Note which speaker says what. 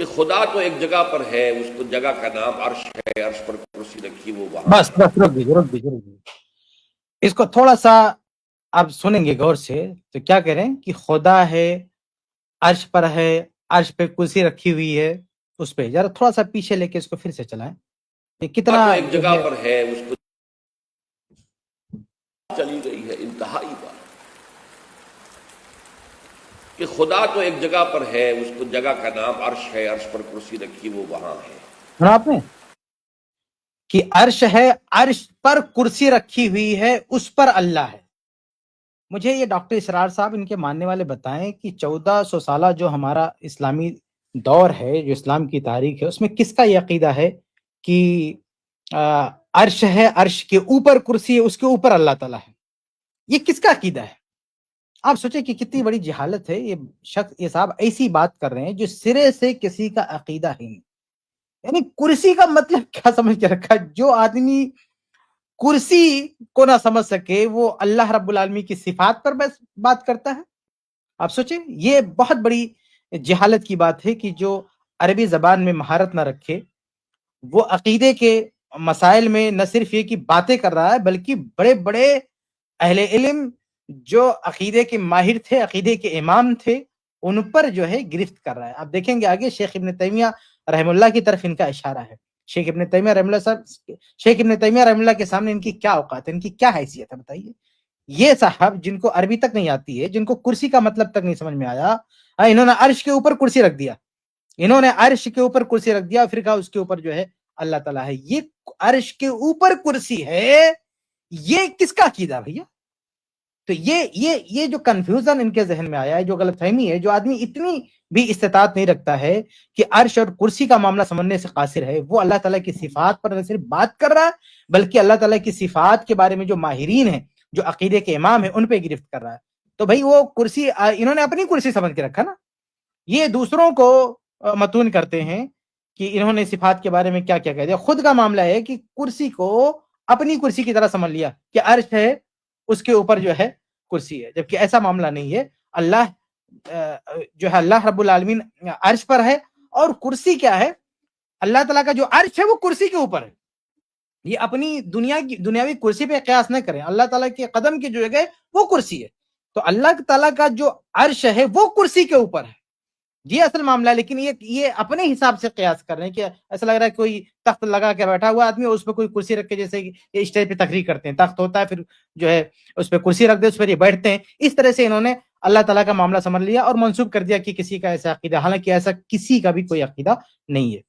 Speaker 1: کہ خدا تو ایک جگہ پر ہے، اس کو جگہ کا نام عرش ہے، عرش پر کرسی رکھی وہ وہاں
Speaker 2: بس رک دیجیے اس کو تھوڑا سا آپ سنیں گے غور سے تو کیا کہہ رہے ہیں کہ خدا ہے، عرش پر ہے، عرش پہ کرسی رکھی ہوئی ہے، اس پہ ذرا تھوڑا سا پیچھے لے کے اس کو پھر سے چلائیں یہ کتنا
Speaker 1: تو ایک
Speaker 2: جو
Speaker 1: جگہ
Speaker 2: ہے
Speaker 1: پر ہے، اس کو چلی گئی ہے انتہائی بات کہ خدا تو ایک جگہ پر ہے، اس کو جگہ کا نام عرش ہے، عرش پر کرسی رکھی وہ وہاں ہے۔
Speaker 2: سنا آپ نے کہ عرش ہے، عرش پر کرسی رکھی ہوئی ہے، اس پر اللہ ہے۔ مجھے یہ ڈاکٹر اسرار صاحب ان کے ماننے والے بتائیں کہ 1400 سالہ جو ہمارا اسلامی دور ہے، جو اسلام کی تاریخ ہے، اس میں کس کا یہ عقیدہ ہے کہ عرش ہے، عرش کے اوپر کرسی ہے، اس کے اوپر اللہ تعالیٰ ہے؟ یہ کس کا عقیدہ ہے؟ آپ سوچیں کہ کتنی بڑی جہالت ہے۔ یہ شخص، یہ صاحب ایسی بات کر رہے ہیں جو سرے سے کسی کا عقیدہ ہی نہیں۔ یعنی کرسی کا مطلب کیا سمجھ کے رکھا؟ جو آدمی کرسی کو نہ سمجھ سکے وہ اللہ رب العالمین کی صفات پر بس بات کرتا ہے۔ آپ سوچیں، یہ بہت بڑی جہالت کی بات ہے کہ جو عربی زبان میں مہارت نہ رکھے وہ عقیدے کے مسائل میں نہ صرف یہ کہ باتیں کر رہا ہے بلکہ بڑے بڑے اہل علم جو عقیدے کے ماہر تھے، عقیدے کے امام تھے، ان پر جو ہے گرفت کر رہا ہے۔ آپ دیکھیں گے آگے شیخ ابن تیمیہ رحم اللہ کی طرف ان کا اشارہ ہے۔ شیخ ابن تیمیہ رحم اللہ کے سامنے ان کی کیا اوقات ہے، ان کی کیا حیثیت ہے بتائیے؟ یہ صاحب جن کو عربی تک نہیں آتی ہے، جن کو کرسی کا مطلب تک نہیں سمجھ میں آیا، انہوں نے عرش کے اوپر کرسی رکھ دیا، انہوں نے عرش کے اوپر کرسی رکھ دیا، پھر کہا اس کے اوپر جو ہے اللہ تعالیٰ ہے۔ یہ عرش کے اوپر کرسی ہے، یہ کس کا عقیدہ بھیا؟ تو یہ جو کنفیوژن ان کے ذہن میں آیا ہے، جو غلط فہمی ہے، جو آدمی اتنی بھی استطاعت نہیں رکھتا ہے کہ عرش اور کرسی کا معاملہ سمجھنے سے قاصر ہے، وہ اللہ تعالیٰ کی صفات پر نہ صرف بات کر رہا ہے بلکہ اللہ تعالیٰ کی صفات کے بارے میں جو ماہرین ہیں، جو عقیدے کے امام ہیں، ان پہ گرفت کر رہا ہے۔ تو بھائی وہ کرسی انہوں نے اپنی کرسی سمجھ کے رکھا نا۔ یہ دوسروں کو متون کرتے ہیں کہ انہوں نے صفات کے بارے میں کیا کیا کہہ دیا، خود کا معاملہ ہے کہ کرسی کو اپنی کرسی کی طرح سمجھ لیا کہ عرش ہے، اس کے اوپر جو ہے کرسی ہے، جبکہ ایسا معاملہ نہیں ہے۔ اللہ جو ہے، اللہ رب العالمین عرش پر ہے، اور کرسی کیا ہے؟ اللہ تعالیٰ کا جو عرش ہے وہ کرسی کے اوپر ہے۔ یہ اپنی دنیاوی کرسی پہ قیاس نہ کریں، اللہ تعالیٰ کے قدم کی جو جگہ وہ کرسی ہے، تو اللہ تعالیٰ کا جو عرش ہے وہ کرسی کے اوپر ہے، یہ اصل معاملہ ہے۔ لیکن یہ اپنے حساب سے قیاس کر رہے ہیں کہ ایسا لگ رہا ہے کوئی تخت لگا کے بیٹھا ہوا آدمی، اس پہ کوئی کرسی رکھ کے، جیسے یہ اسٹیج پہ تقریر کرتے ہیں، تخت ہوتا ہے پھر جو ہے اس پہ کرسی رکھ دے، اس پر یہ بیٹھتے ہیں۔ اس طرح سے انہوں نے اللہ تعالیٰ کا معاملہ سمجھ لیا اور منسوب کر دیا کہ کسی کا ایسا عقیدہ، حالانکہ ایسا کسی کا بھی کوئی عقیدہ نہیں ہے۔